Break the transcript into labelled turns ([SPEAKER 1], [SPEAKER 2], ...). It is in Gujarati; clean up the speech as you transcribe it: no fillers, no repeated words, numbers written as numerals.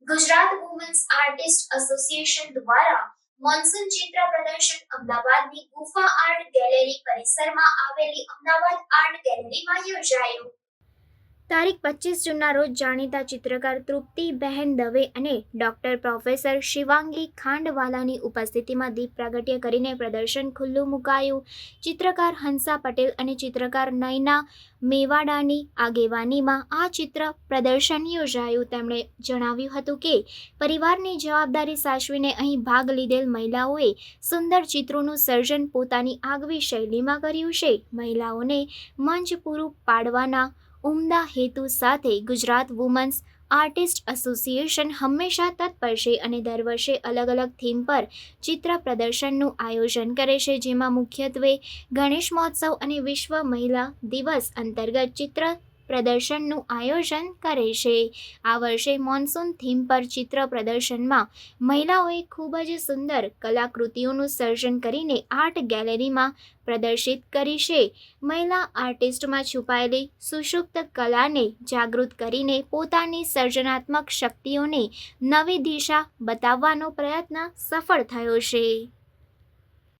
[SPEAKER 1] ગુજરાત વુમન્સ આર્ટિસ્ટ એસોસિએશન દ્વારા મોન્સૂન ચિત્ર પ્રદર્શન અમદાવાદની ગુફા આર્ટ ગેલેરી પરિસરમાં આવેલી અમદાવાદ આર્ટ ગેલેરીમાં યોજાયું। તારીખ 25 જૂનના રોજ જાણીતા ચિત્રકાર તૃપ્તિબહેન દવે અને ડોક્ટર પ્રોફેસર શિવાંગી ખાંડવાલાની ઉપસ્થિતિમાં દીપ પ્રાગટ્ય કરીને પ્રદર્શન ખુલ્લું મુકાયું। ચિત્રકાર હંસા પટેલ અને ચિત્રકાર નયના મેવાડાની આગેવાનીમાં આ ચિત્ર પ્રદર્શન યોજાયું। તેમણે જણાવ્યું હતું કે પરિવારની જવાબદારી સાચવીને અહીં ભાગ લીધેલ મહિલાઓએ સુંદર ચિત્રોનું સર્જન પોતાની આગવી શૈલીમાં કર્યું છે। મહિલાઓને મંચ પૂરું પાડવાના ઉમદા હેતુ સાથે ગુજરાત વુમન્સ આર્ટિસ્ટ એસોસિએશન હંમેશા તત્પર છે અને દર વર્ષે અલગ અલગ થીમ પર ચિત્ર પ્રદર્શનનું આયોજન કરે છે, જેમાં મુખ્યત્વે ગણેશ મહોત્સવ અને વિશ્વ મહિલા દિવસ અંતર્ગત ચિત્ર પ્રદર્શનનું આયોજન કરે છે। આ વર્ષે મોન્સૂન થીમ પર ચિત્ર પ્રદર્શનમાં મહિલાઓએ ખૂબ જ સુંદર કલાકૃતિઓનું સર્જન કરીને આર્ટ ગેલેરીમાં પ્રદર્શિત કરી છે। મહિલા આર્ટિસ્ટમાં છુપાયેલી સુષુપ્ત કલાને જાગૃત કરીને પોતાની સર્જનાત્મક શક્તિઓને નવી દિશા બતાવવાનો પ્રયત્ન સફળ થયો છે।